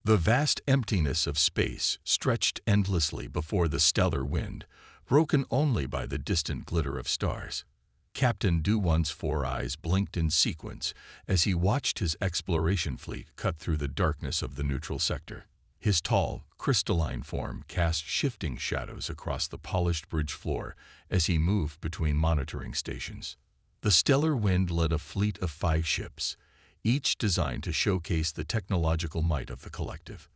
The vast emptiness of space stretched endlessly before the stellar wind, broken only by the distant glitter of stars. Captain Do-Won's 4 eyes blinked in sequence as he watched his exploration fleet cut through the darkness of the neutral sector. His tall, crystalline form cast shifting shadows across the polished bridge floor as he moved between monitoring stations. The stellar wind led a fleet of 5 ships, each designed to showcase the technological might of the collective.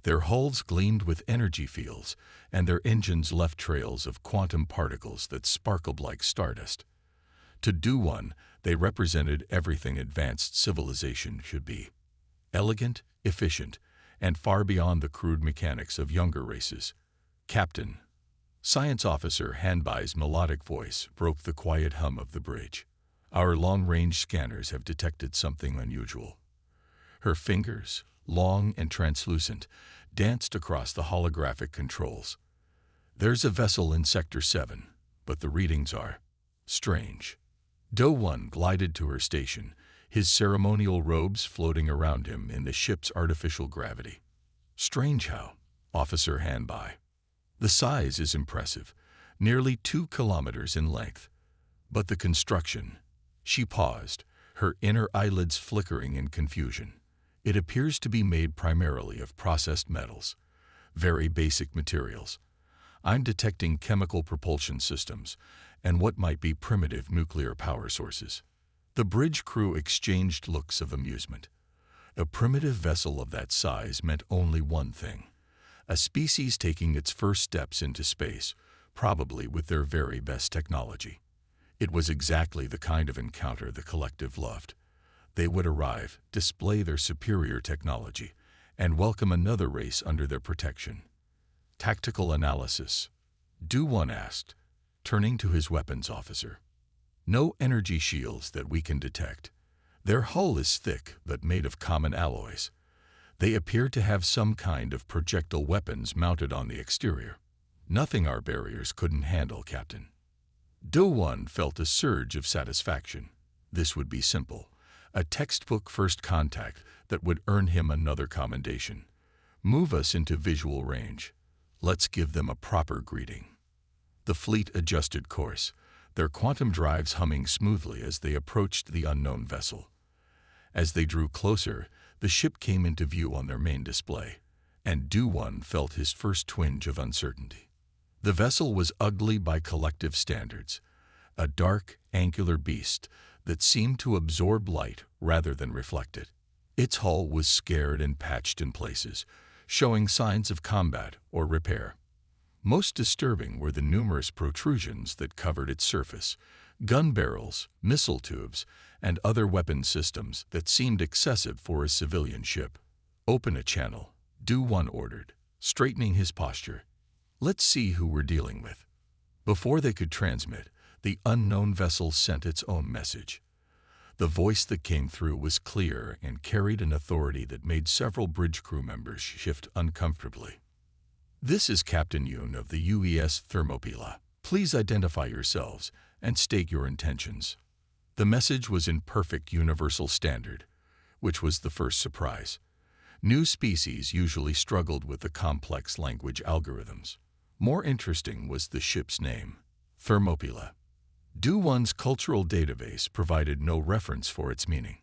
Their hulls gleamed with energy fields, and their engines left trails of quantum particles that sparkled like stardust. To Do-Won, they represented everything advanced civilization should be. Elegant, efficient, and far beyond the crude mechanics of younger races. Captain, Science Officer Hanbai's melodic voice broke the quiet hum of the bridge. Our long-range scanners have detected something unusual. Her fingers, long and translucent, danced across the holographic controls. There's a vessel in Sector 7, but the readings are strange. Do-Won glided to her station, his ceremonial robes floating around him in the ship's artificial gravity. Strange how, Officer Hanbai. The size is impressive, nearly 2 kilometers in length. But the construction. She paused, her inner eyelids flickering in confusion. It appears to be made primarily of processed metals, very basic materials. I'm detecting chemical propulsion systems and what might be primitive nuclear power sources. The bridge crew exchanged looks of amusement. A primitive vessel of that size meant only one thing: a species taking its first steps into space, probably with their very best technology. It was exactly the kind of encounter the collective loved. They would arrive, display their superior technology, and welcome another race under their protection. Tactical analysis, Do-Won asked, turning to his weapons officer. No energy shields that we can detect. Their hull is thick but made of common alloys. They appear to have some kind of projectile weapons mounted on the exterior. Nothing our barriers couldn't handle, Captain. Do-Won felt a surge of satisfaction. This would be simple. A textbook first contact that would earn him another commendation. Move us into visual range. Let's give them a proper greeting. The fleet adjusted course, their quantum drives humming smoothly as they approached the unknown vessel. As they drew closer, the ship came into view on their main display, and Do-Won felt his first twinge of uncertainty. The vessel was ugly by collective standards, a dark, angular beast that seemed to absorb light rather than reflect it. Its hull was scarred and patched in places, showing signs of combat or repair. Most disturbing were the numerous protrusions that covered its surface, gun barrels, missile tubes, and other weapon systems that seemed excessive for a civilian ship. Open a channel, Do-Won ordered, straightening his posture. Let's see who we're dealing with. Before they could transmit, the unknown vessel sent its own message. The voice that came through was clear and carried an authority that made several bridge crew members shift uncomfortably. This is Captain Yoon of the UES Thermopylae. Please identify yourselves and state your intentions. The message was in perfect universal standard, which was the first surprise. New species usually struggled with the complex language algorithms. More interesting was the ship's name, Thermopylae. Do-Won's cultural database provided no reference for its meaning.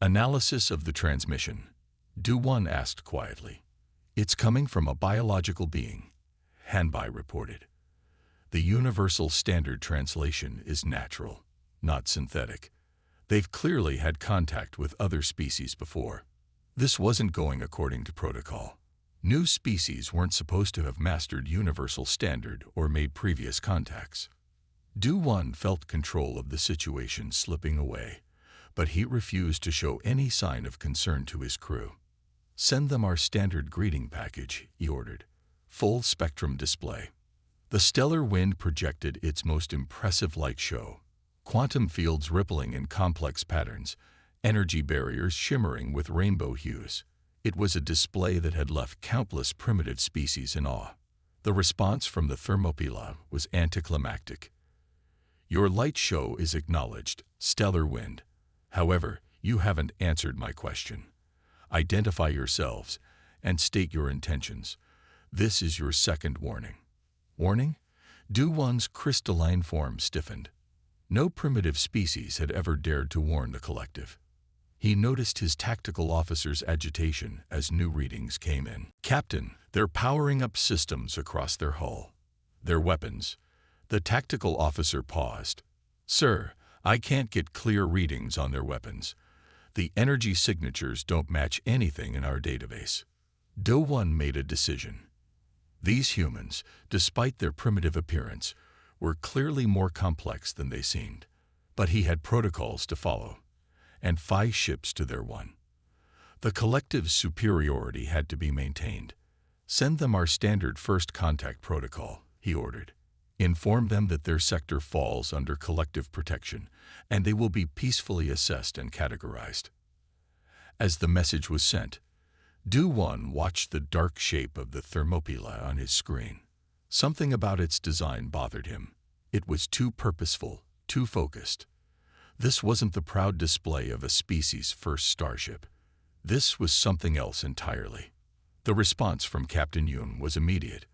Analysis of the transmission, Do-Won asked quietly. It's coming from a biological being, Hanbai reported. The universal standard translation is natural, not synthetic. They've clearly had contact with other species before. This wasn't going according to protocol. New species weren't supposed to have mastered universal standard or made previous contacts. Do-Won felt control of the situation slipping away, but he refused to show any sign of concern to his crew. Send them our standard greeting package, he ordered. Full spectrum display. The stellar wind projected its most impressive light show. Quantum fields rippling in complex patterns, energy barriers shimmering with rainbow hues. It was a display that had left countless primitive species in awe. The response from the Thermopylae was anticlimactic. Your light show is acknowledged, stellar wind. However, you haven't answered my question. Identify yourselves and state your intentions. This is your second warning. Warning? Do-One's crystalline form stiffened. No primitive species had ever dared to warn the collective. He noticed his tactical officer's agitation as new readings came in. Captain, they're powering up systems across their hull. Their weapons. The tactical officer paused. Sir, I can't get clear readings on their weapons. The energy signatures don't match anything in our database. Do-One made a decision. These humans, despite their primitive appearance, were clearly more complex than they seemed. But he had protocols to follow, and 5 ships to their 1. The collective's superiority had to be maintained. Send them our standard first contact protocol, he ordered. Inform them that their sector falls under collective protection, and they will be peacefully assessed and categorized. As the message was sent, Do-One watched the dark shape of the Thermopylae on his screen. Something about its design bothered him. It was too purposeful, too focused. This wasn't the proud display of a species' first starship. This was something else entirely. The response from Captain Yoon was immediate.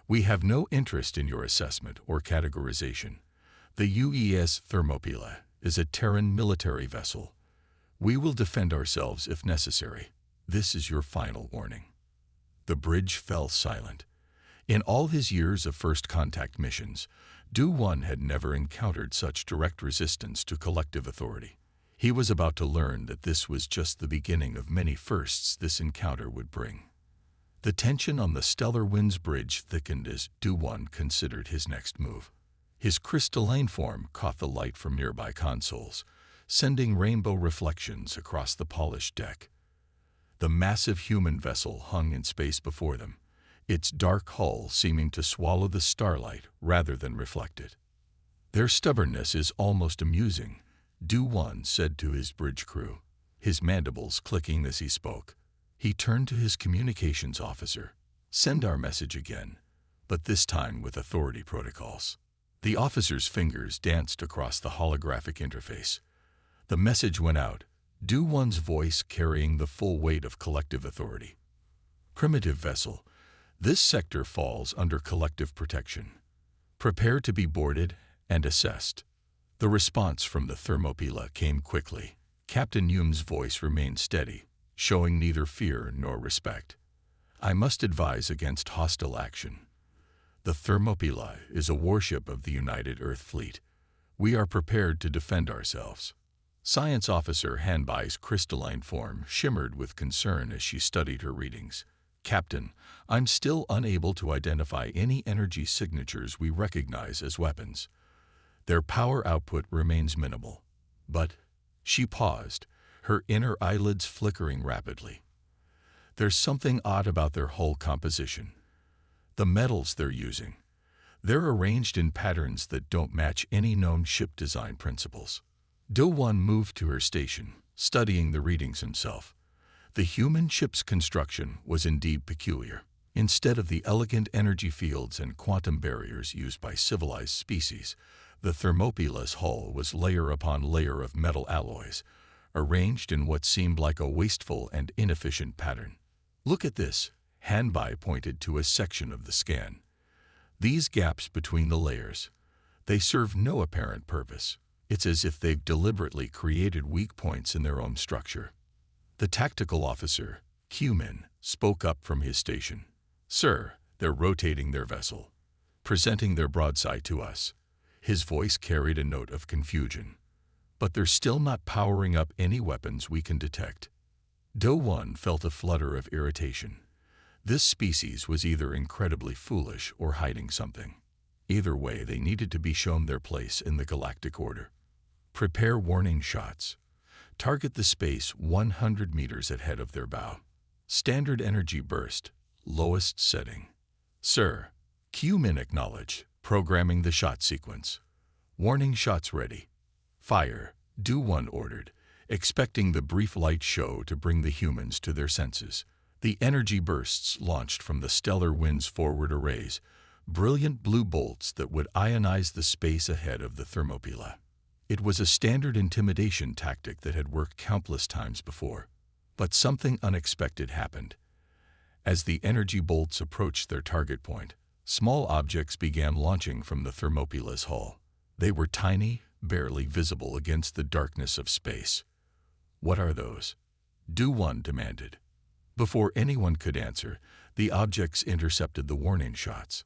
We have no interest in your assessment or categorization. The UES Thermopylae is a Terran military vessel. We will defend ourselves if necessary. This is your final warning. The bridge fell silent. In all his years of first contact missions, Do-One had never encountered such direct resistance to collective authority. He was about to learn that this was just the beginning of many firsts this encounter would bring. The tension on the Stellar Winds Bridge thickened as Do-One considered his next move. His crystalline form caught the light from nearby consoles, sending rainbow reflections across the polished deck. The massive human vessel hung in space before them, its dark hull seeming to swallow the starlight rather than reflect it. Their stubbornness is almost amusing, Do-One said to his bridge crew, his mandibles clicking as he spoke. He turned to his communications officer. Send our message again, but this time with authority protocols. The officer's fingers danced across the holographic interface. The message went out, Do-One's voice carrying the full weight of collective authority. Primitive vessel, this sector falls under collective protection. Prepare to be boarded and assessed. The response from the Thermopylae came quickly. Captain Yoon's voice remained steady, showing neither fear nor respect. I must advise against hostile action. The Thermopylae is a warship of the United Earth Fleet. We are prepared to defend ourselves. Science Officer Hanbai's crystalline form shimmered with concern as she studied her readings. Captain, I'm still unable to identify any energy signatures we recognize as weapons. Their power output remains minimal. But she paused, her inner eyelids flickering rapidly. There's something odd about their hull composition. The metals they're using. They're arranged in patterns that don't match any known ship design principles. Do-One moved to her station, studying the readings himself. The human ship's construction was indeed peculiar. Instead of the elegant energy fields and quantum barriers used by civilized species, the Thermopylae's hull was layer upon layer of metal alloys, arranged in what seemed like a wasteful and inefficient pattern. Look at this, Hanbai pointed to a section of the scan. These gaps between the layers, they serve no apparent purpose. It's as if they've deliberately created weak points in their own structure. The tactical officer, Q-Min, spoke up from his station. Sir, they're rotating their vessel, presenting their broadside to us. His voice carried a note of confusion. But they're still not powering up any weapons we can detect. Do-One felt a flutter of irritation. This species was either incredibly foolish or hiding something. Either way, they needed to be shown their place in the galactic order. Prepare warning shots. Target the space 100 meters ahead of their bow. Standard energy burst, lowest setting. Sir, Q-Min acknowledged, programming the shot sequence. Warning shots ready. Fire, Do-One ordered, expecting the brief light show to bring the humans to their senses. The energy bursts launched from the stellar wind's forward arrays, brilliant blue bolts that would ionize the space ahead of the Thermopylae. It was a standard intimidation tactic that had worked countless times before. But something unexpected happened. As the energy bolts approached their target point, small objects began launching from the Thermopyla's hull. They were tiny, barely visible against the darkness of space. "What are those?" Do-1 demanded. Before anyone could answer, the objects intercepted the warning shots.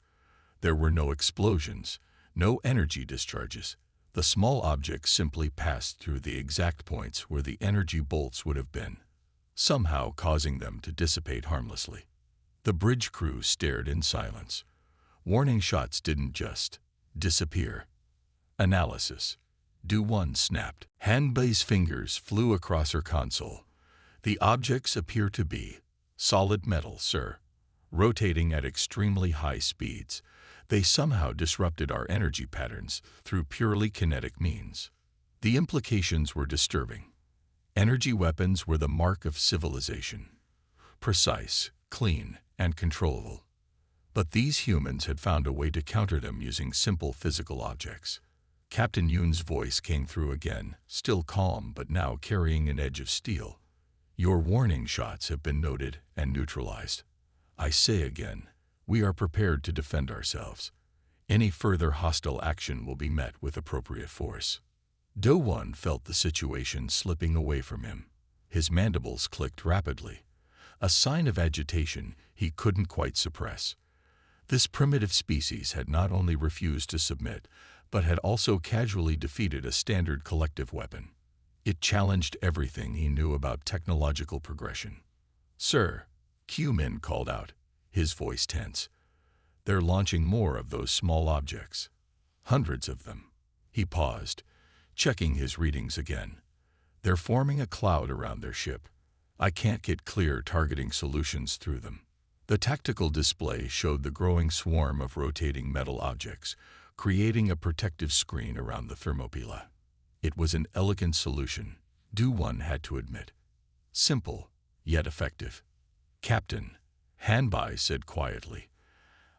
There were no explosions, no energy discharges. The small objects simply passed through the exact points where the energy bolts would have been, somehow causing them to dissipate harmlessly. The bridge crew stared in silence. Warning shots didn't just disappear. Analysis. Do-1 snapped. Hanbei's fingers flew across her console. "The objects appear to be solid metal, sir, rotating at extremely high speeds. They somehow disrupted our energy patterns through purely kinetic means." The implications were disturbing. Energy weapons were the mark of civilization. Precise, clean, and controllable. But these humans had found a way to counter them using simple physical objects. Captain Yoon's voice came through again, still calm but now carrying an edge of steel. "Your warning shots have been noted and neutralized. I say again, we are prepared to defend ourselves. Any further hostile action will be met with appropriate force." Do-1 felt the situation slipping away from him. His mandibles clicked rapidly, a sign of agitation he couldn't quite suppress. This primitive species had not only refused to submit, but had also casually defeated a standard collective weapon. It challenged everything he knew about technological progression. "Sir," Q-Min called out, his voice tense. "They're launching more of those small objects. Hundreds of them." He paused, checking his readings again. "They're forming a cloud around their ship. I can't get clear targeting solutions through them." The tactical display showed the growing swarm of rotating metal objects, creating a protective screen around the Thermopyla. It was an elegant solution, Do-1 had to admit. Simple, yet effective. "Captain," Hanbai said quietly,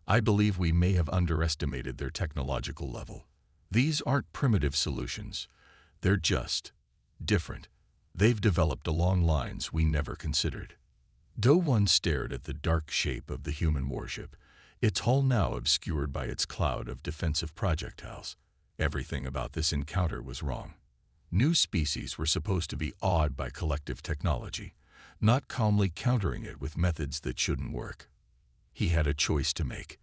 "I believe we may have underestimated their technological level. These aren't primitive solutions. They're just different. They've developed along lines we never considered." Do-1 stared at the dark shape of the human warship, its hull now obscured by its cloud of defensive projectiles. Everything about this encounter was wrong. New species were supposed to be awed by collective technology, not calmly countering it with methods that shouldn't work. He had a choice to make.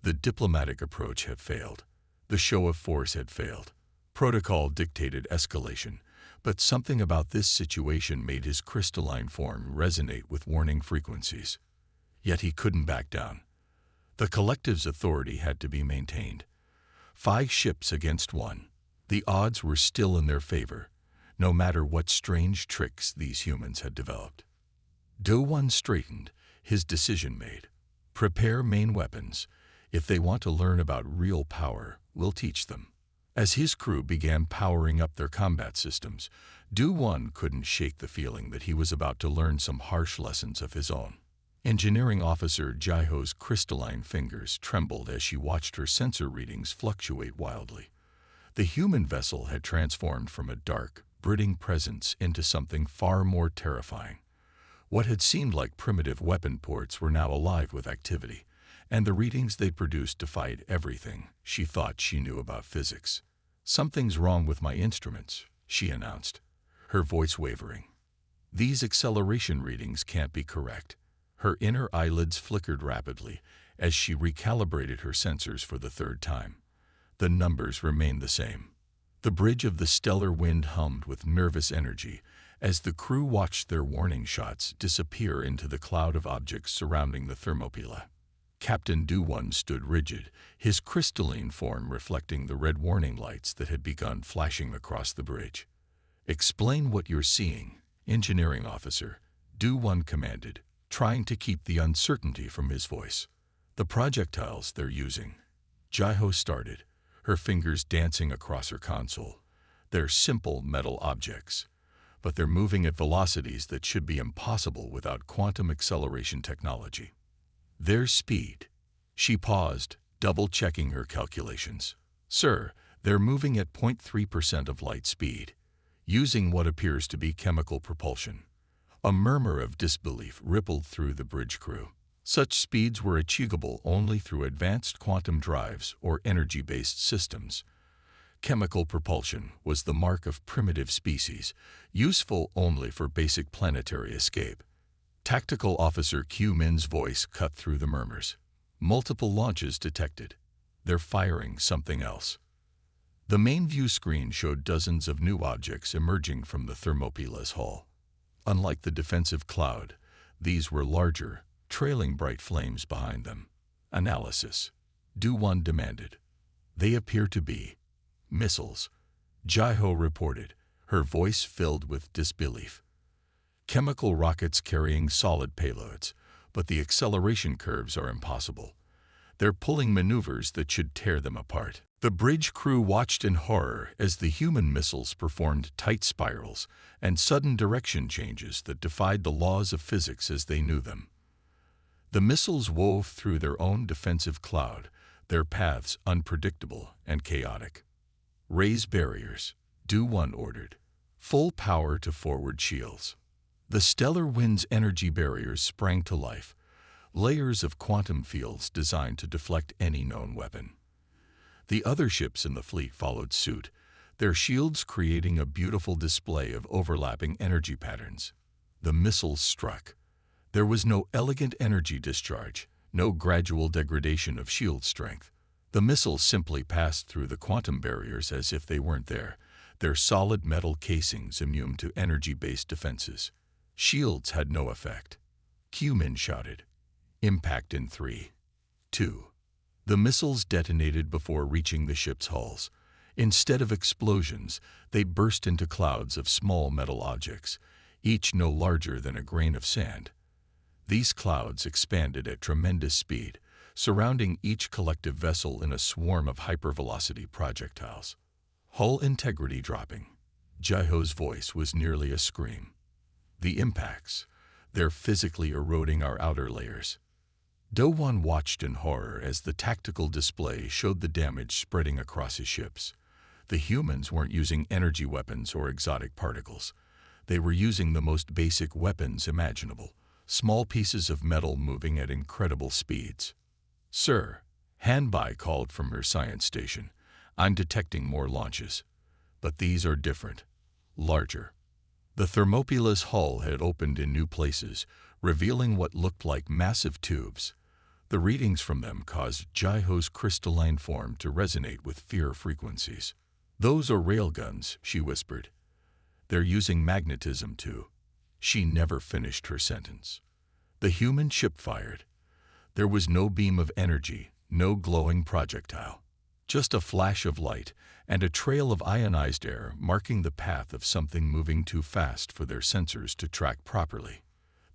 The diplomatic approach had failed. The show of force had failed. Protocol dictated escalation, but something about this situation made his crystalline form resonate with warning frequencies. Yet he couldn't back down. The collective's authority had to be maintained. 5 ships against 1. The odds were still in their favor, no matter what strange tricks these humans had developed. Do-1 straightened, his decision made. Prepare main weapons. If they want to learn about real power, we'll teach them. As his crew began powering up their combat systems, Do-1 couldn't shake the feeling that he was about to learn some harsh lessons of his own. Engineering Officer Jaiho's crystalline fingers trembled as she watched her sensor readings fluctuate wildly. The human vessel had transformed from a dark, brooding presence into something far more terrifying. What had seemed like primitive weapon ports were now alive with activity, and the readings they produced defied everything she thought she knew about physics. "Something's wrong with my instruments," she announced, her voice wavering. "These acceleration readings can't be correct." Her inner eyelids flickered rapidly as she recalibrated her sensors for the 3rd time. The numbers remained the same. The bridge of the stellar wind hummed with nervous energy as the crew watched their warning shots disappear into the cloud of objects surrounding the Thermopyla. Captain Do-1 stood rigid, his crystalline form reflecting the red warning lights that had begun flashing across the bridge. "Explain what you're seeing, Engineering Officer," Do-1 commanded, trying to keep the uncertainty from his voice. "The projectiles they're using," Jaiho started, her fingers dancing across her console. "They're simple metal objects, but they're moving at velocities that should be impossible without quantum acceleration technology. Their speed." She paused, double-checking her calculations. "Sir, they're moving at 0.3% of light speed, using what appears to be chemical propulsion. A murmur of disbelief rippled through the bridge crew. Such speeds were achievable only through advanced quantum drives or energy-based systems. Chemical propulsion was the mark of primitive species, useful only for basic planetary escape. Tactical Officer Q Min's voice cut through the murmurs. Multiple launches detected. They're firing something else. The main view screen showed dozens of new objects emerging from the Thermopila's hull. Unlike the defensive cloud, these were larger, trailing bright flames behind them. Analysis. Do-One demanded. They appear to be missiles, Jai-Ho reported, her voice filled with disbelief. Chemical rockets carrying solid payloads, but the acceleration curves are impossible. They're pulling maneuvers that should tear them apart. The bridge crew watched in horror as the human missiles performed tight spirals and sudden direction changes that defied the laws of physics as they knew them. The missiles wove through their own defensive cloud, their paths unpredictable and chaotic. Raise barriers, Do-One ordered. Full power to forward shields. The stellar wind's energy barriers sprang to life, layers of quantum fields designed to deflect any known weapon. The other ships in the fleet followed suit, their shields creating a beautiful display of overlapping energy patterns. The missiles struck. There was no elegant energy discharge, no gradual degradation of shield strength. The missiles simply passed through the quantum barriers as if they weren't there, their solid metal casings immune to energy-based defenses. Shields had no effect. Q-Min shouted. Impact in 3, 2. The missiles detonated before reaching the ship's hulls. Instead of explosions, they burst into clouds of small metal objects, each no larger than a grain of sand. These clouds expanded at tremendous speed, surrounding each collective vessel in a swarm of hypervelocity projectiles. Hull integrity dropping. Jai-Ho's voice was nearly a scream. The impacts, they're physically eroding our outer layers. Do-One watched in horror as the tactical display showed the damage spreading across his ships. The humans weren't using energy weapons or exotic particles. They were using the most basic weapons imaginable, small pieces of metal moving at incredible speeds. Sir, Hanbai called from her science station. I'm detecting more launches. But these are different, larger. The Thermopila's hull had opened in new places, revealing what looked like massive tubes. The readings from them caused Jai-Ho's crystalline form to resonate with fear frequencies. Those are railguns, she whispered. They're using magnetism too. She never finished her sentence. The human ship fired. There was no beam of energy, no glowing projectile. Just a flash of light and a trail of ionized air marking the path of something moving too fast for their sensors to track properly.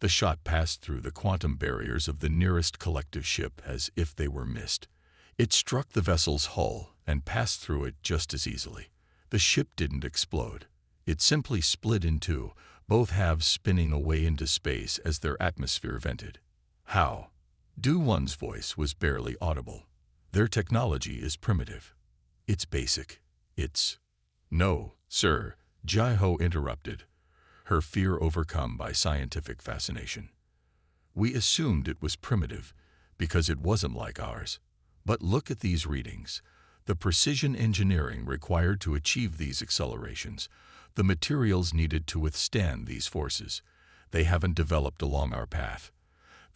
The shot passed through the quantum barriers of the nearest collective ship as if they were mist. It struck the vessel's hull and passed through it just as easily. The ship didn't explode. It simply split in two, both halves spinning away into space as their atmosphere vented. How? Do-One's voice was barely audible. Their technology is primitive. It's basic. It's... No, sir, Jai-Ho interrupted, her fear overcome by scientific fascination. We assumed it was primitive because it wasn't like ours. But look at these readings. The precision engineering required to achieve these accelerations, the materials needed to withstand these forces. They haven't developed along our path.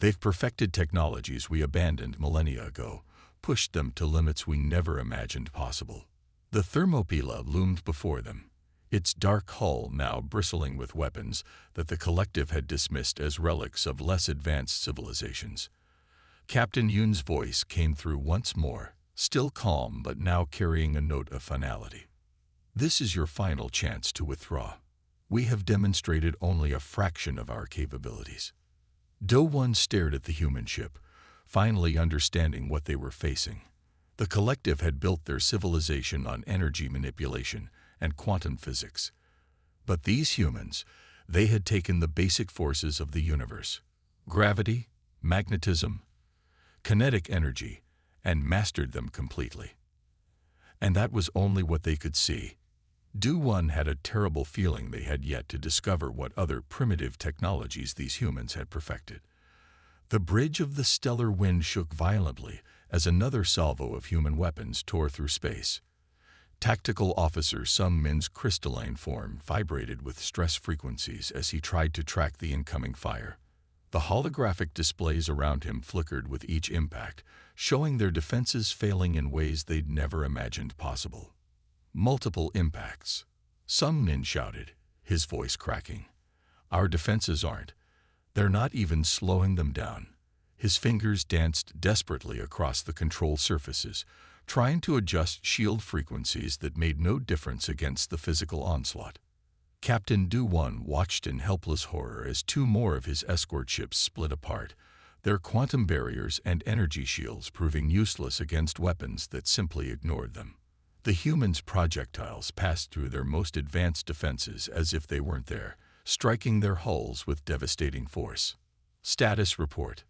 They've perfected technologies we abandoned millennia ago, pushed them to limits we never imagined possible. The Thermopila loomed before them, its dark hull now bristling with weapons that the collective had dismissed as relics of less advanced civilizations. Captain Yoon's voice came through once more, still calm but now carrying a note of finality. This is your final chance to withdraw. We have demonstrated only a fraction of our capabilities. Do-One stared at the human ship, finally understanding what they were facing. The collective had built their civilization on energy manipulation and quantum physics. But these humans, they had taken the basic forces of the universe, gravity, magnetism, kinetic energy, and mastered them completely. And that was only what they could see. Do-One had a terrible feeling they had yet to discover what other primitive technologies these humans had perfected. The bridge of the stellar wind shook violently as another salvo of human weapons tore through space. Tactical Officer Sung Min's crystalline form vibrated with stress frequencies as he tried to track the incoming fire. The holographic displays around him flickered with each impact, showing their defenses failing in ways they'd never imagined possible. Multiple impacts. Sung Min shouted, his voice cracking. Our defenses aren't. They're not even slowing them down. His fingers danced desperately across the control surfaces, trying to adjust shield frequencies that made no difference against the physical onslaught. Captain Do-One watched in helpless horror as two more of his escort ships split apart, their quantum barriers and energy shields proving useless against weapons that simply ignored them. The humans' projectiles passed through their most advanced defenses as if they weren't there, striking their hulls with devastating force. Status report.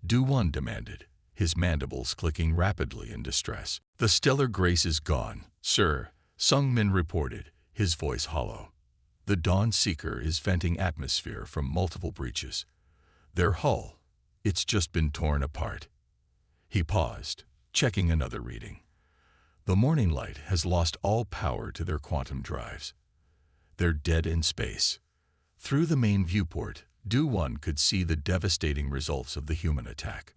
Do-One demanded, his mandibles clicking rapidly in distress. The stellar grace is gone, sir, Sung Min reported, his voice hollow. The Dawn Seeker is venting atmosphere from multiple breaches. Their hull, it's just been torn apart. He paused, checking another reading. The Morning Light has lost all power to their quantum drives. They're dead in space. Through the main viewport, Do-One could see the devastating results of the human attack.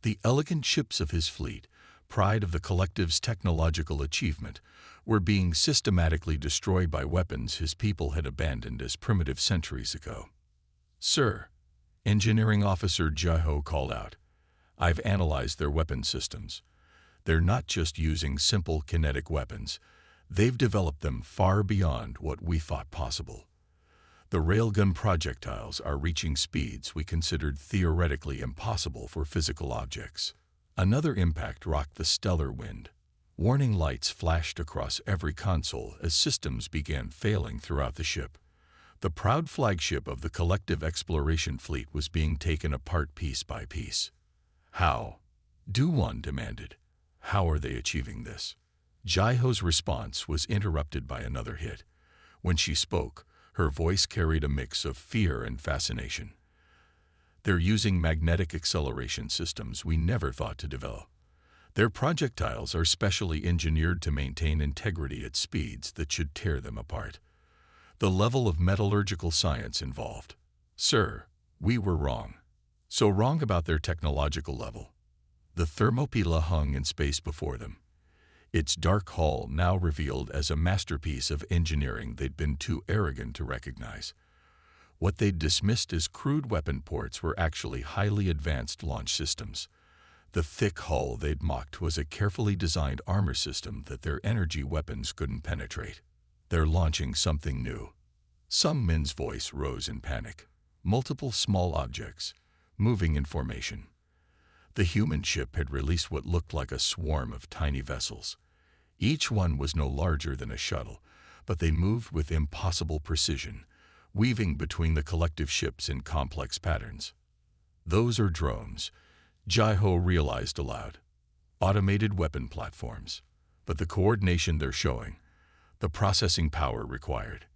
The elegant ships of his fleet, pride of the collective's technological achievement, were being systematically destroyed by weapons his people had abandoned as primitive centuries ago. Sir, Engineering Officer Jai-Ho called out, I've analyzed their weapon systems. They're not just using simple kinetic weapons. They've developed them far beyond what we thought possible. The railgun projectiles are reaching speeds we considered theoretically impossible for physical objects. Another impact rocked the stellar wind. Warning lights flashed across every console as systems began failing throughout the ship. The proud flagship of the collective exploration fleet was being taken apart piece by piece. How? Do-One demanded. How are they achieving this? Jai-Ho's response was interrupted by another hit. When she spoke, her voice carried a mix of fear and fascination. They're using magnetic acceleration systems we never thought to develop. Their projectiles are specially engineered to maintain integrity at speeds that should tear them apart. The level of metallurgical science involved. Sir, we were wrong. So wrong about their technological level. The Thermopyla hung in space before them, its dark hull now revealed as a masterpiece of engineering they'd been too arrogant to recognize. What they'd dismissed as crude weapon ports were actually highly advanced launch systems. The thick hull they'd mocked was a carefully designed armor system that their energy weapons couldn't penetrate. They're launching something new. Sung Min's voice rose in panic. Multiple small objects, moving in formation. The human ship had released what looked like a swarm of tiny vessels. Each one was no larger than a shuttle, but they moved with impossible precision, weaving between the collective ships in complex patterns. Those are drones, Jai-Ho realized aloud. Automated weapon platforms. But the coordination they're showing, the processing power required.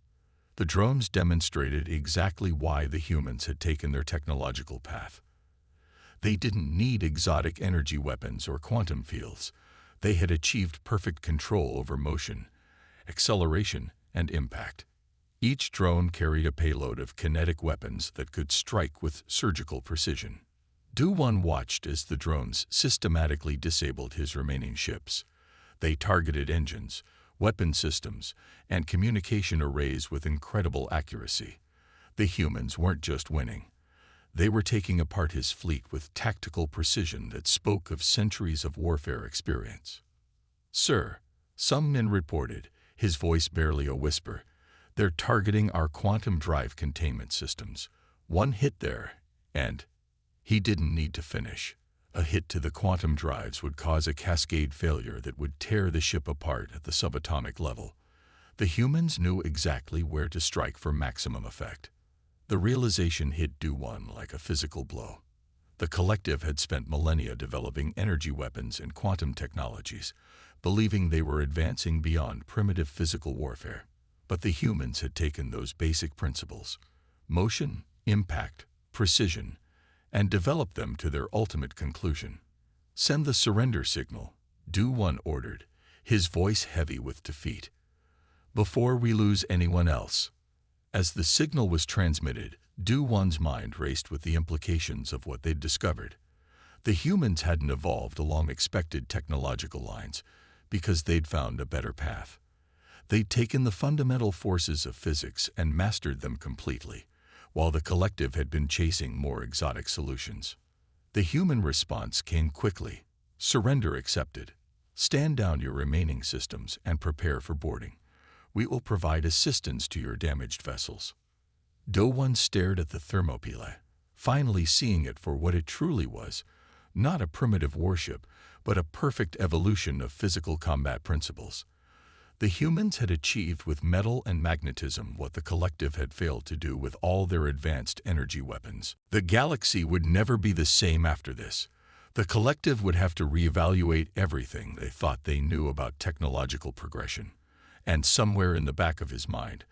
The drones demonstrated exactly why the humans had taken their technological path. They didn't need exotic energy weapons or quantum fields. They had achieved perfect control over motion, acceleration, and impact. Each drone carried a payload of kinetic weapons that could strike with surgical precision. Do-One watched as the drones systematically disabled his remaining ships. They targeted engines, weapon systems, and communication arrays with incredible accuracy. The humans weren't just winning. They were taking apart his fleet with tactical precision that spoke of centuries of warfare experience. Sir, Sung Min reported, his voice barely a whisper, they're targeting our quantum drive containment systems. One hit there, and he didn't need to finish. A hit to the quantum drives would cause a cascade failure that would tear the ship apart at the subatomic level. The humans knew exactly where to strike for maximum effect. The realization hit Do-One like a physical blow. The collective had spent millennia developing energy weapons and quantum technologies, believing they were advancing beyond primitive physical warfare. But the humans had taken those basic principles, motion, impact, precision, and developed them to their ultimate conclusion. "Send the surrender signal," Do-1 ordered, his voice heavy with defeat, "before we lose anyone else." As the signal was transmitted, Do-1's mind raced with the implications of what they'd discovered. The humans hadn't evolved along expected technological lines because they'd found a better path. They'd taken the fundamental forces of physics and mastered them completely, while the collective had been chasing more exotic solutions. The human response came quickly. "Surrender accepted. Stand down your remaining systems and prepare for boarding. We will provide assistance to your damaged vessels." Do-1 stared at the thermopyle, finally seeing it for what it truly was, not a primitive warship, but a perfect evolution of physical combat principles. The humans had achieved with metal and magnetism what the collective had failed to do with all their advanced energy weapons. The galaxy would never be the same after this. The collective would have to reevaluate everything they thought they knew about technological progression. And somewhere in the back of his mind,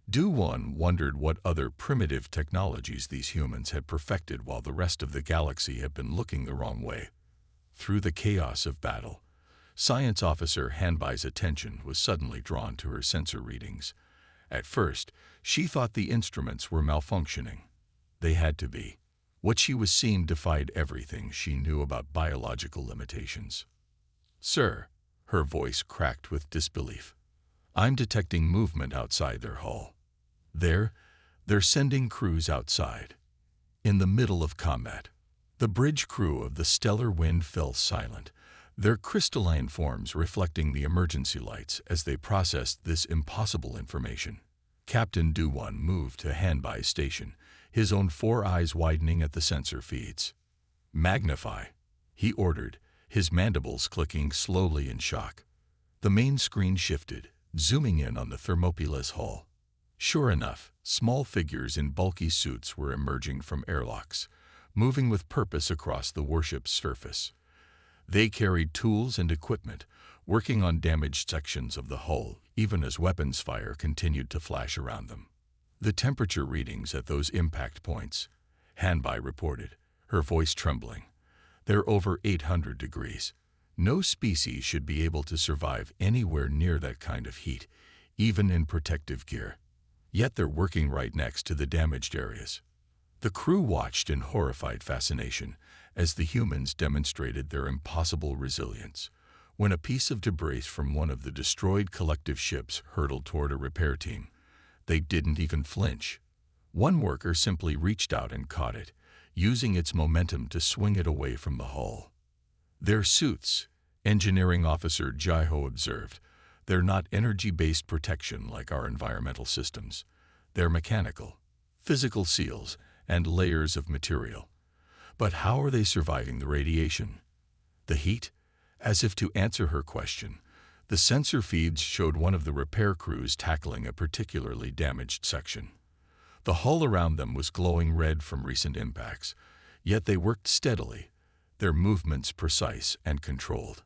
Do-1 wondered what other primitive technologies these humans had perfected while the rest of the galaxy had been looking the wrong way. Through the chaos of battle, Science Officer Hanbai's attention was suddenly drawn to her sensor readings. At first, she thought the instruments were malfunctioning. They had to be. What she was seeing defied everything she knew about biological limitations. "Sir," her voice cracked with disbelief, "I'm detecting movement outside their hull. They're sending crews outside." In the middle of combat, the bridge crew of the Stellar Wind fell silent, their crystalline forms reflecting the emergency lights as they processed this impossible information. Captain Do-1 moved to Hanbai's station, his own four eyes widening at the sensor feeds. "Magnify," he ordered, his mandibles clicking slowly in shock. The main screen shifted, zooming in on the thermopyle's hull. Sure enough, small figures in bulky suits were emerging from airlocks, moving with purpose across the warship's surface. They carried tools and equipment, working on damaged sections of the hull, even as weapons fire continued to flash around them. "The temperature readings at those impact points," Hanbai reported, her voice trembling. "They're over 800 degrees. No species should be able to survive anywhere near that kind of heat, even in protective gear. Yet they're working right next to the damaged areas." The crew watched in horrified fascination as the humans demonstrated their impossible resilience. When a piece of debris from one of the destroyed collective ships hurtled toward a repair team, they didn't even flinch. One worker simply reached out and caught it, using its momentum to swing it away from the hull. "Their suits," Engineering Officer Jaiho observed, "they're not energy-based protection like our environmental systems. They're mechanical, physical seals, and layers of material. But how are they surviving the radiation? The heat?" As if to answer her question, the sensor feeds showed one of the repair crews tackling a particularly damaged section. The hull around them was glowing red from recent impacts, yet they worked steadily, their movements precise and controlled.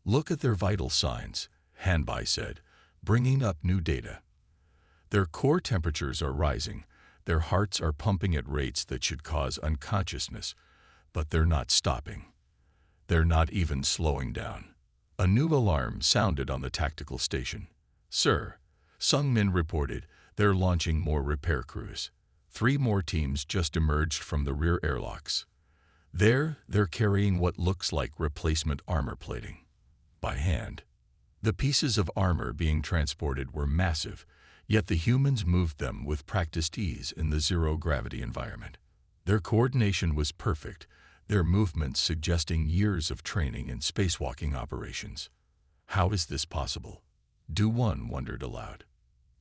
"Look at their vital signs," Hanbai said, bringing up new data. "Their core temperatures are rising, their hearts are pumping at rates that should cause unconsciousness, but they're not stopping. They're not even slowing down." A new alarm sounded on the tactical station. "Sir," Sung-min reported, "they're launching more repair crews. 3 more teams just emerged from the rear airlocks. They're carrying what looks like replacement armor plating. By hand." The pieces of armor being transported were massive, yet the humans moved them with practiced ease in the zero-gravity environment. Their coordination was perfect, their movements suggesting years of training in spacewalking operations. "How is this possible?" Do-1 wondered aloud.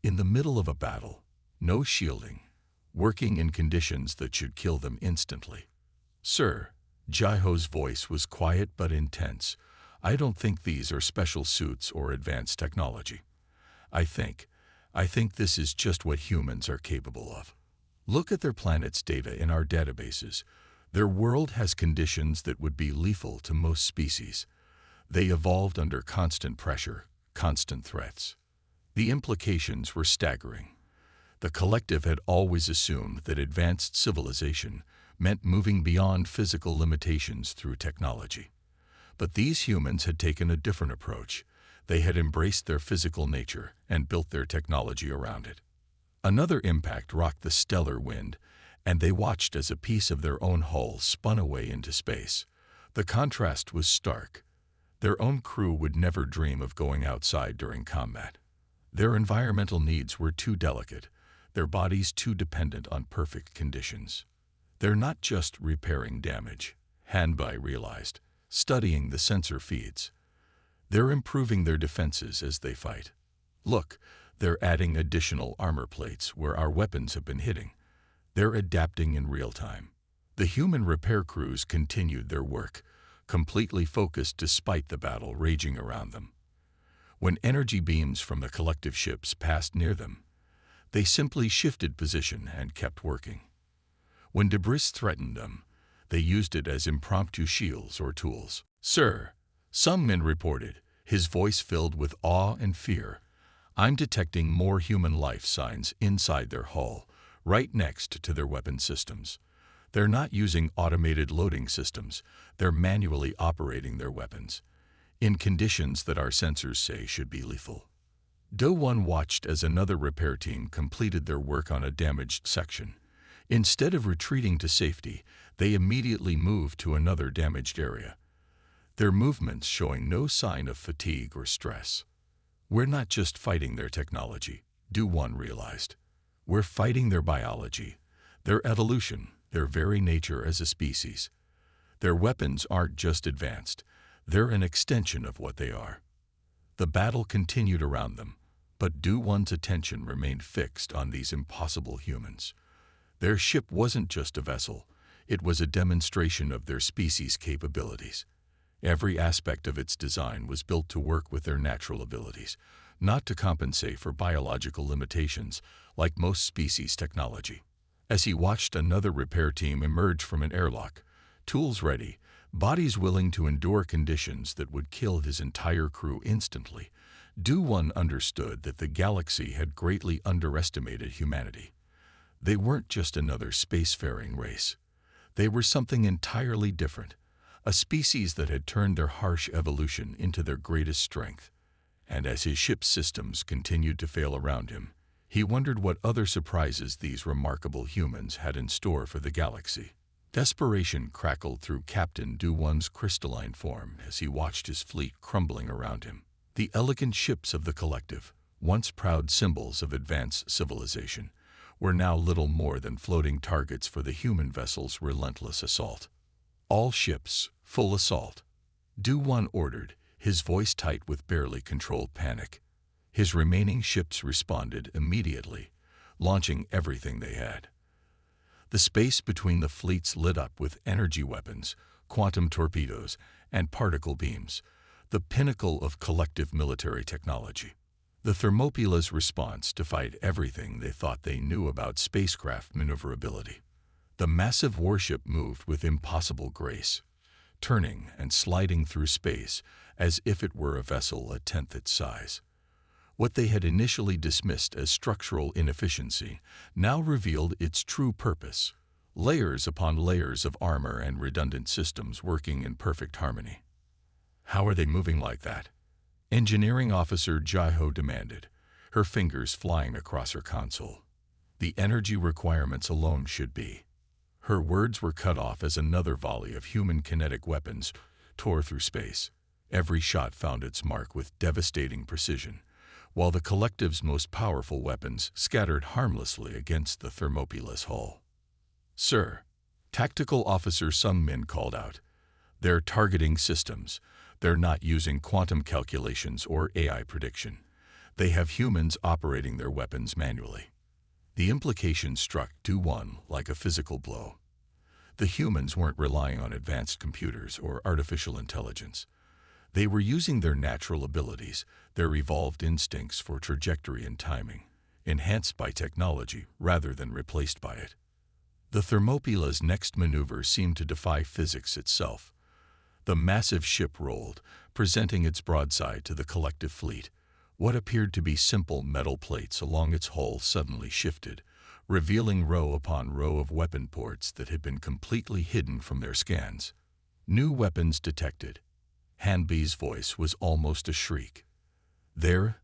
In the middle of a battle, no shielding, working in conditions that should kill them instantly. "Sir," Jaiho's voice was quiet but intense, "I don't think these are special suits or advanced technology. I think this is just what humans are capable of. Look at their planet's data in our databases. Their world has conditions that would be lethal to most species. They evolved under constant pressure, constant threats. The implications were staggering. The collective had always assumed that advanced civilization meant moving beyond physical limitations through technology. But these humans had taken a different approach. They had embraced their physical nature and built their technology around it. Another impact rocked the stellar wind, and they watched as a piece of their own hull spun away into space. The contrast was stark. Their own crew would never dream of going outside during combat. Their environmental needs were too delicate, their bodies too dependent on perfect conditions. They're not just repairing damage, Hanbai realized, studying the sensor feeds. They're improving their defenses as they fight. Look, they're adding additional armor plates where our weapons have been hitting. They're adapting in real time. The human repair crews continued their work, completely focused despite the battle raging around them. When energy beams from the collective ships passed near them, they simply shifted position and kept working. When debris threatened them, they used it as impromptu shields or tools. "Sir," Sungmin reported, his voice filled with awe and fear, "I'm detecting more human life signs inside their hull, right next to their weapon systems. They're not using automated loading systems, they're manually operating their weapons, in conditions that our sensors say should be lethal." Do-Won watched as another repair team completed their work on a damaged section. Instead of retreating to safety, they immediately moved to another damaged area, their movements showing no sign of fatigue or stress. "We're not just fighting their technology," Do-Won realized. "We're fighting their biology, their evolution, their very nature as a species. Their weapons aren't just advanced, they're an extension of what they are." The battle continued around them, but Do-Won's attention remained fixed on these impossible humans. Their ship wasn't just a vessel, it was a demonstration of their species' capabilities. Every aspect of its design was built to work with their natural abilities, not to compensate for biological limitations like most species' technology. As he watched another repair team emerge from an airlock, tools ready, bodies willing to endure conditions that would kill his entire crew instantly, Do-Won understood that the galaxy had greatly underestimated humanity. They weren't just another spacefaring race. They were something entirely different, a species that had turned their harsh evolution into their greatest strength. And as his ship's systems continued to fail around him, he wondered what other surprises these remarkable humans had in store for the galaxy. Desperation crackled through Captain Do-Won's crystalline form as he watched his fleet crumbling around him. The elegant ships of the collective, once proud symbols of advanced civilization, were now little more than floating targets for the human vessel's relentless assault. "All ships, full assault," Do-Won ordered, his voice tight with barely controlled panic. His remaining ships responded immediately, launching everything they had. The space between the fleets lit up with energy weapons, quantum torpedoes, and particle beams, the pinnacle of collective military technology. The Thermopyla's response defied everything they thought they knew about spacecraft maneuverability. The massive warship moved with impossible grace, turning and sliding through space as if it were a vessel a tenth its size. What they had initially dismissed as structural inefficiency now revealed its true purpose: layers upon layers of armor and redundant systems working in perfect harmony. "How are they moving like that?" Engineering Officer Jaiho demanded, her fingers flying across her console. "The energy requirements alone should be." Her words were cut off as another volley of human kinetic weapons tore through space. Every shot found its mark with devastating precision, while the collective's most powerful weapons scattered harmlessly against the Thermopyla's hull. "Sir," Tactical Officer Sungmin called out, "they're targeting systems. They're not using quantum calculations or AI prediction. They have humans operating their weapons manually." The implication struck Do-Won like a physical blow. The humans weren't relying on advanced computers or artificial intelligence. They were using their natural abilities, their evolved instincts for trajectory and timing, enhanced by technology rather than replaced by it. The Thermopyla's next maneuver seemed to defy physics itself. The massive ship rolled, presenting its broadside to the collective fleet, What appeared to be simple metal plates along its hull suddenly shifted, revealing row upon row of weapon ports that had been completely hidden from their scans. New weapons detected. Hanby's voice was almost a shriek. They're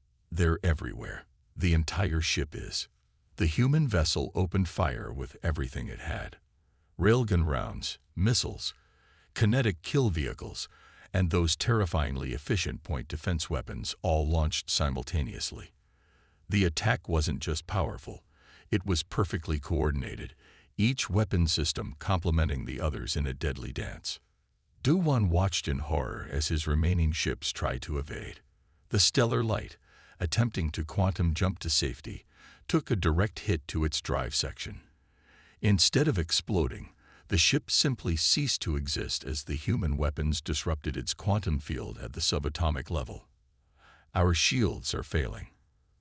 everywhere. The entire ship is. The human vessel opened fire with everything it had. Railgun rounds, missiles, kinetic kill vehicles, and those terrifyingly efficient point defense weapons all launched simultaneously. The attack wasn't just powerful, it was perfectly coordinated, each weapon system complementing the others in a deadly dance. Do-Won watched in horror as his remaining ships tried to evade. The Stellar Light, attempting to quantum jump to safety, took a direct hit to its drive section. Instead of exploding, the ship simply ceased to exist as the human weapons disrupted its quantum field at the subatomic level. Our shields are failing.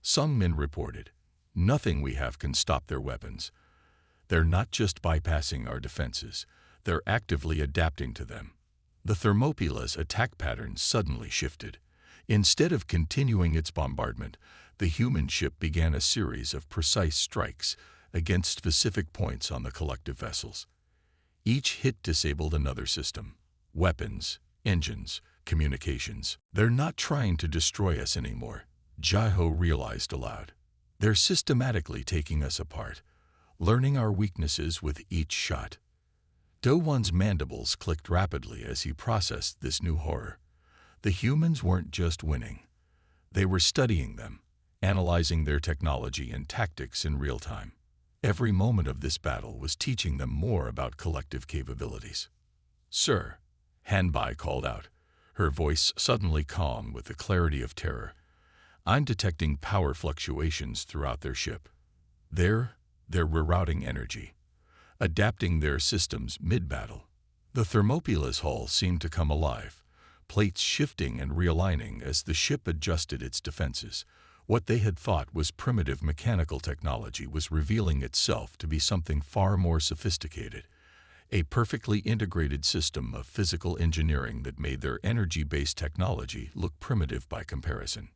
Sungmin reported. Nothing we have can stop their weapons. They're not just bypassing our defenses, they're actively adapting to them. The Thermopyla's attack pattern suddenly shifted. Instead of continuing its bombardment, the human ship began a series of precise strikes against specific points on the collective vessels. Each hit disabled another system. Weapons, engines, communications. They're not trying to destroy us anymore, Jaiho realized aloud. They're systematically taking us apart, learning our weaknesses with each shot. Do-Won's mandibles clicked rapidly as he processed this new horror. The humans weren't just winning. They were studying them, analyzing their technology and tactics in real time. Every moment of this battle was teaching them more about collective capabilities. "Sir," Hanbai called out, her voice suddenly calm with the clarity of terror. "I'm detecting power fluctuations throughout their ship. They're rerouting energy, adapting their systems mid-battle." The Thermopyla's hull seemed to come alive, plates shifting and realigning as the ship adjusted its defenses. What they had thought was primitive mechanical technology was revealing itself to be something far more sophisticated, a perfectly integrated system of physical engineering that made their energy-based technology look primitive by comparison.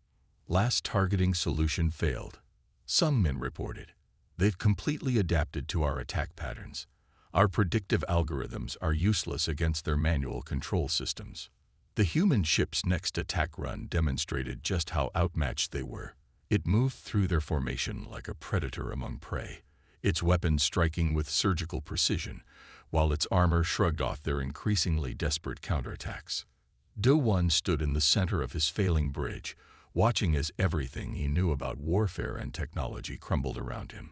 Last targeting solution failed. Sungmin reported. They've completely adapted to our attack patterns. Our predictive algorithms are useless against their manual control systems. The human ship's next attack run demonstrated just how outmatched they were. It moved through their formation like a predator among prey, its weapons striking with surgical precision, while its armor shrugged off their increasingly desperate counterattacks. Do-Won stood in the center of his failing bridge, watching as everything he knew about warfare and technology crumbled around him.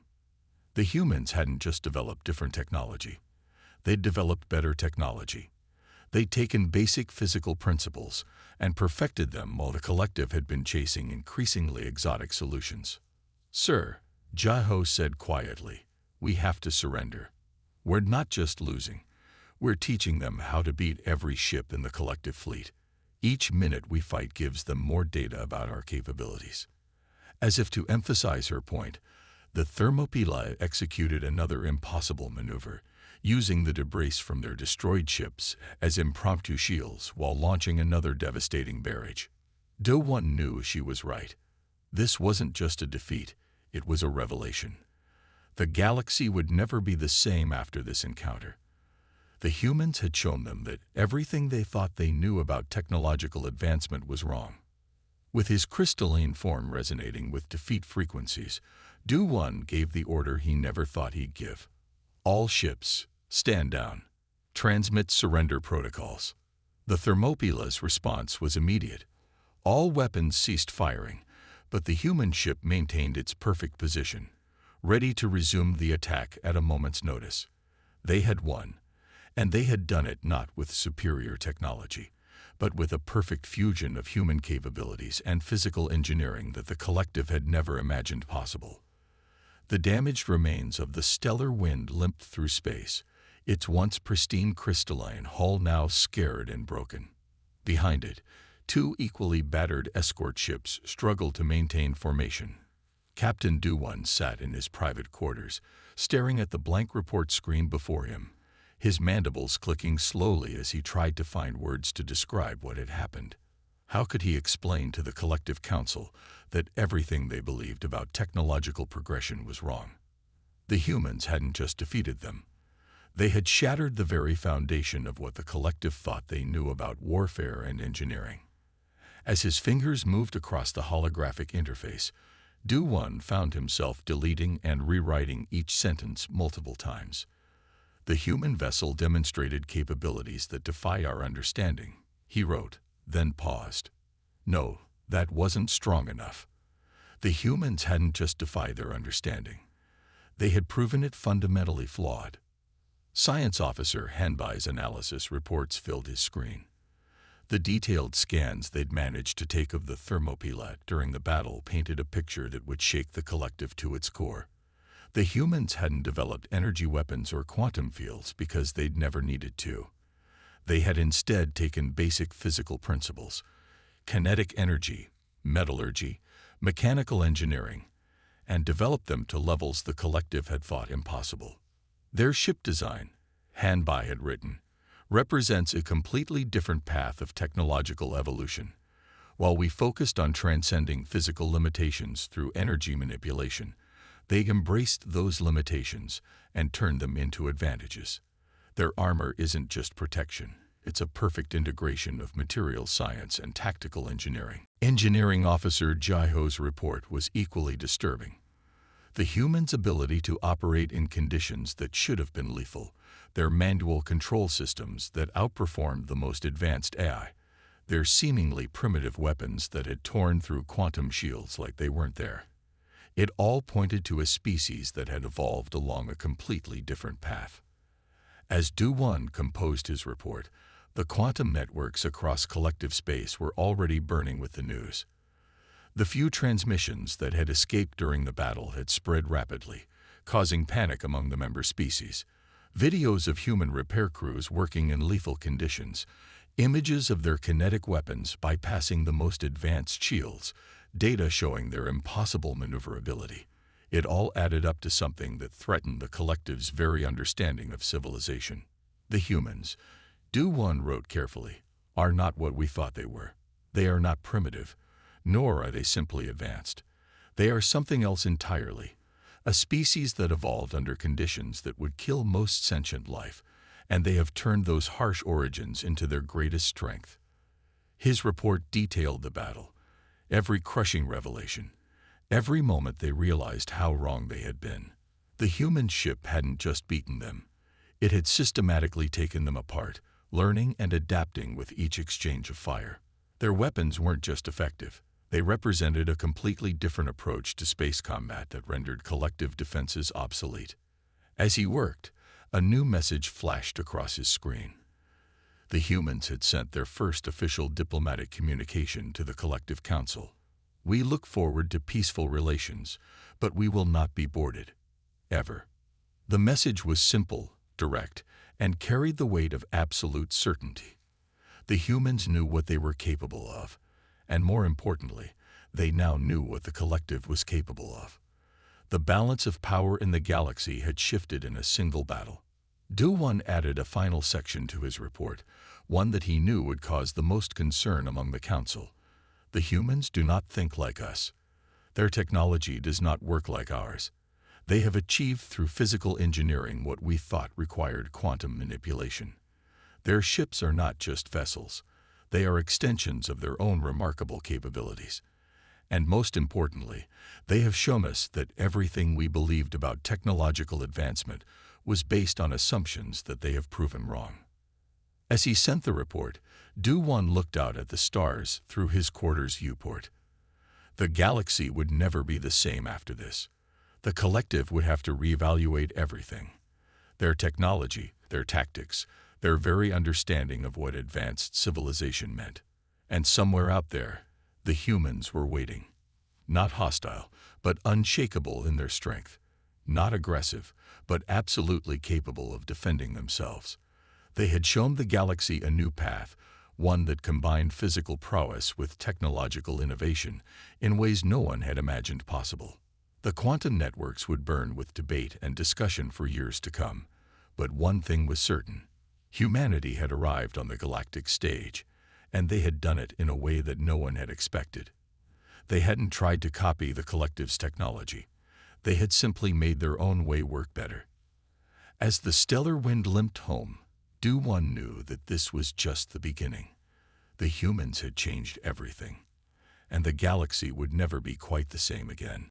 The humans hadn't just developed different technology. They'd developed better technology. They'd taken basic physical principles and perfected them while the collective had been chasing increasingly exotic solutions. "Sir," Jaiho said quietly, "we have to surrender. We're not just losing. We're teaching them how to beat every ship in the collective fleet. Each minute we fight gives them more data about our capabilities." As if to emphasize her point, the Thermopylae executed another impossible maneuver, using the debris from their destroyed ships as impromptu shields while launching another devastating barrage. Do-Won knew she was right. This wasn't just a defeat, it was a revelation. The galaxy would never be the same after this encounter. The humans had shown them that everything they thought they knew about technological advancement was wrong. With his crystalline form resonating with defeat frequencies, Do-Won gave the order he never thought he'd give. "All ships, stand down. Transmit surrender protocols." The Thermopyla's response was immediate. All weapons ceased firing, but the human ship maintained its perfect position, ready to resume the attack at a moment's notice. They had won, and they had done it not with superior technology, but with a perfect fusion of human capabilities and physical engineering that the collective had never imagined possible. The damaged remains of the stellar wind limped through space, its once pristine crystalline hull now scarred and broken. Behind it, two equally battered escort ships struggled to maintain formation. Captain Do-Won sat in his private quarters, staring at the blank report screen before him, his mandibles clicking slowly as he tried to find words to describe what had happened. How could he explain to the collective council that everything they believed about technological progression was wrong? The humans hadn't just defeated them. They had shattered the very foundation of what the collective thought they knew about warfare and engineering. As his fingers moved across the holographic interface, Du-1 found himself deleting and rewriting each sentence multiple times. The human vessel demonstrated capabilities that defy our understanding, he wrote, then paused. No, that wasn't strong enough. The humans hadn't just defied their understanding. They had proven it fundamentally flawed. Science Officer Hanbai's analysis reports filled his screen. The detailed scans they'd managed to take of the thermopylae during the battle painted a picture that would shake the collective to its core. The humans hadn't developed energy weapons or quantum fields because they'd never needed to. They had instead taken basic physical principles, kinetic energy, metallurgy, mechanical engineering, and developed them to levels the collective had thought impossible. Their ship design, Hanbai had written, represents a completely different path of technological evolution. While we focused on transcending physical limitations through energy manipulation, they embraced those limitations and turned them into advantages. Their armor isn't just protection, it's a perfect integration of material science and tactical engineering. Engineering Officer Jaiho's report was equally disturbing. The humans' ability to operate in conditions that should have been lethal, their manual control systems that outperformed the most advanced AI, their seemingly primitive weapons that had torn through quantum shields like they weren't there. It all pointed to a species that had evolved along a completely different path. As Du-1 composed his report, the quantum networks across collective space were already burning with the news. The few transmissions that had escaped during the battle had spread rapidly, causing panic among the member species. Videos of human repair crews working in lethal conditions, images of their kinetic weapons bypassing the most advanced shields, data showing their impossible maneuverability. It all added up to something that threatened the collective's very understanding of civilization. The humans, Du-1 wrote carefully, are not what we thought they were. They are not primitive, nor are they simply advanced. They are something else entirely, a species that evolved under conditions that would kill most sentient life, and they have turned those harsh origins into their greatest strength. His report detailed the battle, every crushing revelation, every moment they realized how wrong they had been. The human ship hadn't just beaten them. It had systematically taken them apart, learning and adapting with each exchange of fire. Their weapons weren't just effective. They represented a completely different approach to space combat that rendered collective defenses obsolete. As he worked, a new message flashed across his screen. The humans had sent their first official diplomatic communication to the collective council. We look forward to peaceful relations, but we will not be boarded. Ever. The message was simple, direct, and carried the weight of absolute certainty. The humans knew what they were capable of, and more importantly, they now knew what the collective was capable of. The balance of power in the galaxy had shifted in a single battle. Du-1 added a final section to his report, one that he knew would cause the most concern among the council. The humans do not think like us. Their technology does not work like ours. They have achieved through physical engineering what we thought required quantum manipulation. Their ships are not just vessels. They are extensions of their own remarkable capabilities. And most importantly, they have shown us that everything we believed about technological advancement was based on assumptions that they have proven wrong. As he sent the report, Du-1 looked out at the stars through his quarter's viewport. The galaxy would never be the same after this. The collective would have to reevaluate everything. Their technology, their tactics, their very understanding of what advanced civilization meant. And somewhere out there, the humans were waiting. Not hostile, but unshakable in their strength. Not aggressive, but absolutely capable of defending themselves. They had shown the galaxy a new path, one that combined physical prowess with technological innovation in ways no one had imagined possible. The quantum networks would burn with debate and discussion for years to come, but one thing was certain. Humanity had arrived on the galactic stage, and they had done it in a way that no one had expected. They hadn't tried to copy the collective's technology. They had simply made their own way work better. As the stellar wind limped home, Do-1 knew that this was just the beginning. The humans had changed everything, and the galaxy would never be quite the same again.